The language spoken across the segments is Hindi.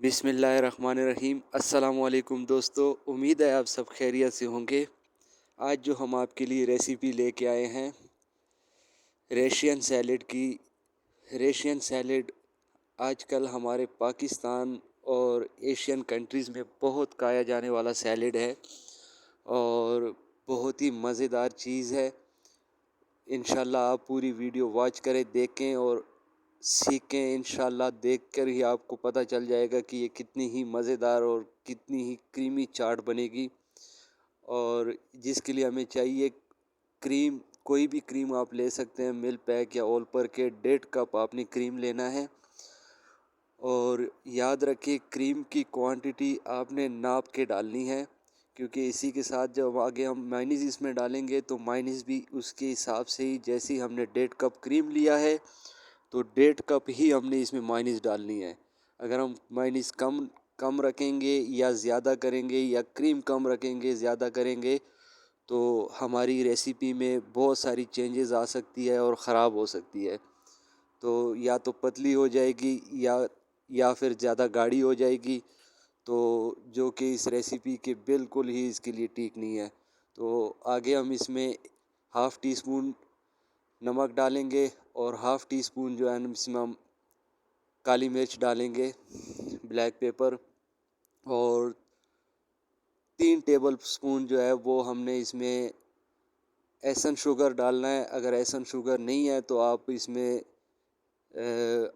बिस्मिल्लाहिर्रहमानिर्रहीम। अस्सलाम वालेकुम दोस्तों, उम्मीद है आप सब खैरियत से होंगे। आज जो हम आपके लिए रेसिपी लेके आए हैं रेशियन सैलेड की। रेशियन सैलेड आजकल हमारे पाकिस्तान और एशियन कंट्रीज़ में बहुत खाया जाने वाला सैलेड है और बहुत ही मज़ेदार चीज़ है। इंशाल्लाह आप पूरी वीडियो वॉच करें, देखें और सीखें। इंशाल्लाह देखकर ही आपको पता चल जाएगा कि ये कितनी ही मज़ेदार और कितनी ही क्रीमी चाट बनेगी। और जिसके लिए हमें चाहिए क्रीम, कोई भी क्रीम आप ले सकते हैं, मिल्क पैक या ऑल पर के। 1.5 कप आपने क्रीम लेना है और याद रखिए क्रीम की क्वांटिटी आपने नाप के डालनी है, क्योंकि इसी के साथ जब आगे हम मायनीज़ इसमें डालेंगे तो मायनीज़ भी उसके हिसाब से ही, जैसे ही हमने 1.5 कप क्रीम लिया है तो 1.5 कप ही हमने इसमें मायनीज़ डालनी है। अगर हम मायनीज़ कम कम रखेंगे या ज़्यादा करेंगे या क्रीम कम रखेंगे ज़्यादा करेंगे तो हमारी रेसिपी में बहुत सारी चेंजेस आ सकती है और ख़राब हो सकती है। तो या तो पतली हो जाएगी या फिर ज़्यादा गाढ़ी हो जाएगी, तो जो कि इस रेसिपी के बिल्कुल ही इसके लिए ठीक नहीं है। तो आगे हम इसमें हाफ़ टी स्पून नमक डालेंगे और हाफ़ टी स्पून जो है इसमें हम काली मिर्च डालेंगे, ब्लैक पेपर, और 3 टेबल स्पून जो है वो हमने इसमें एसन शुगर डालना है। अगर एसन शुगर नहीं है तो आप इसमें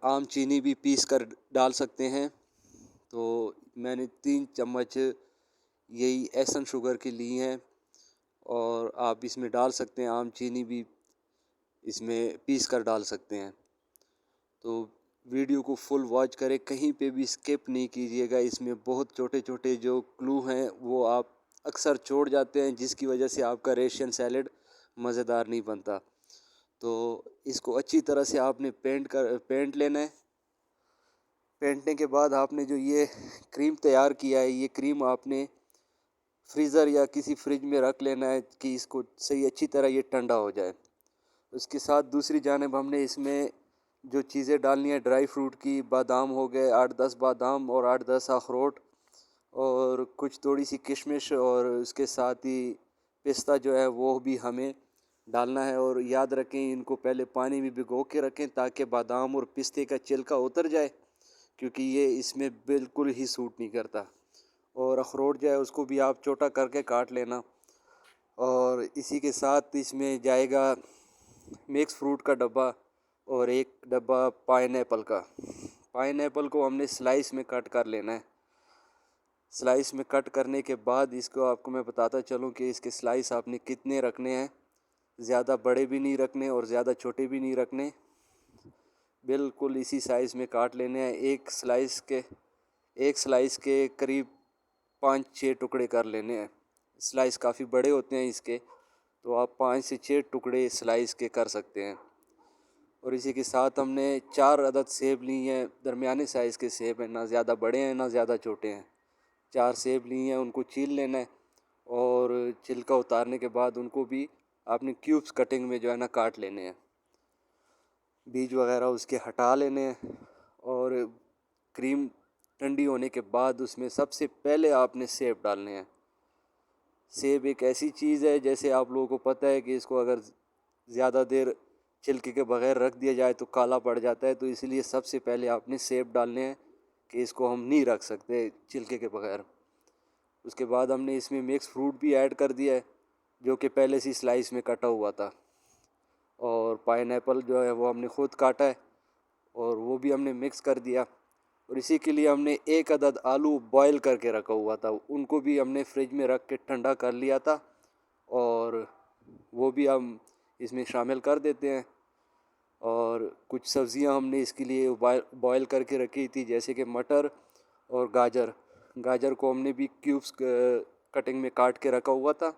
आम चीनी भी पीस कर डाल सकते हैं। तो मैंने 3 चम्मच यही एसन शुगर के लिए हैं और आप इसमें डाल सकते हैं, आम चीनी भी इसमें पीस कर डाल सकते हैं। तो वीडियो को फुल वॉच करें, कहीं पे भी स्किप नहीं कीजिएगा। इसमें बहुत छोटे छोटे जो क्लू हैं वो आप अक्सर छोड़ जाते हैं, जिसकी वजह से आपका रेशियन सैलेड मज़ेदार नहीं बनता। तो इसको अच्छी तरह से आपने पेंट लेना है। पेंटने के बाद आपने जो ये क्रीम तैयार किया है, ये क्रीम आपने फ्रीज़र या किसी फ्रिज में रख लेना है कि इसको सही अच्छी तरह ये ठंडा हो जाए। उसके साथ दूसरी जानिब हमने इसमें जो चीज़ें डालनी है ड्राई फ्रूट की, बादाम हो गए 8-10 बादाम और 8-10 अखरोट और कुछ थोड़ी सी किशमिश, और उसके साथ ही पिस्ता जो है वो भी हमें डालना है। और याद रखें इनको पहले पानी में भिगो के रखें ताकि बादाम और पिस्ते का छिलका उतर जाए, क्योंकि ये इसमें बिल्कुल ही सूट नहीं करता। और अखरोट जो है उसको भी आप छोटा करके काट लेना। और इसी के साथ इसमें जाएगा मिक्स फ्रूट का डब्बा और एक डब्बा पाइनएप्पल का। पाइनएप्पल को हमने स्लाइस में कट कर लेना है। स्लाइस में कट करने के बाद इसको आपको मैं बताता चलूँ कि इसके स्लाइस आपने कितने रखने हैं। ज़्यादा बड़े भी नहीं रखने और ज़्यादा छोटे भी नहीं रखने, बिल्कुल इसी साइज़ में काट लेने हैं। एक स्लाइस के करीब 5-6 टुकड़े कर लेने हैं। स्लाइस काफ़ी बड़े होते हैं इसके, तो आप 5 से 6 टुकड़े स्लाइस के कर सकते हैं। और इसी के साथ हमने 4 अदद सेब ली हैं, दरमियाने साइज़ के सेब हैं, ना ज़्यादा बड़े हैं ना ज़्यादा छोटे हैं। 4 सेब लिए हैं, उनको छील लेना है और छिलका उतारने के बाद उनको भी आपने क्यूब्स कटिंग में जो है ना काट लेने हैं। बीज वगैरह उसके हटा लेने हैं। और क्रीम ठंडी होने के बाद उसमें सबसे पहले आपने सेब डालने हैं। सेब एक ऐसी चीज़ है, जैसे आप लोगों को पता है कि इसको अगर ज़्यादा देर छिलके के बगैर रख दिया जाए तो काला पड़ जाता है, तो इसलिए सबसे पहले आपने सेब डालने हैं कि इसको हम नहीं रख सकते छिलके के बगैर। उसके बाद हमने इसमें मिक्स फ्रूट भी ऐड कर दिया है, जो कि पहले से स्लाइस में कटा हुआ था। और पाइनएप्पल जो है वो हमने ख़ुद काटा है और वो भी हमने मिक्स कर दिया। और इसी के लिए हमने एक अदद आलू बॉयल करके रखा हुआ था, उनको भी हमने फ्रिज में रख के ठंडा कर लिया था और वो भी हम इसमें शामिल कर देते हैं। और कुछ सब्ज़ियां हमने इसके लिए बॉयल करके रखी थी, जैसे कि मटर और गाजर को हमने भी क्यूब्स कटिंग में काट के रखा हुआ था।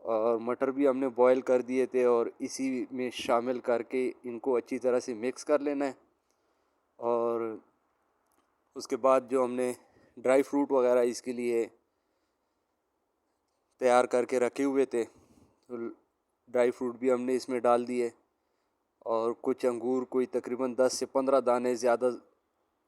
और मटर भी हमने बॉयल कर दिए थे और इसी में शामिल करके इनको अच्छी तरह से मिक्स कर लेना है। और उसके बाद जो हमने ड्राई फ्रूट वगैरह इसके लिए तैयार करके रखे हुए थे, तो ड्राई फ्रूट भी हमने इसमें डाल दिए। और कुछ अंगूर, कोई तकरीबन 10 से 15 दाने, ज़्यादा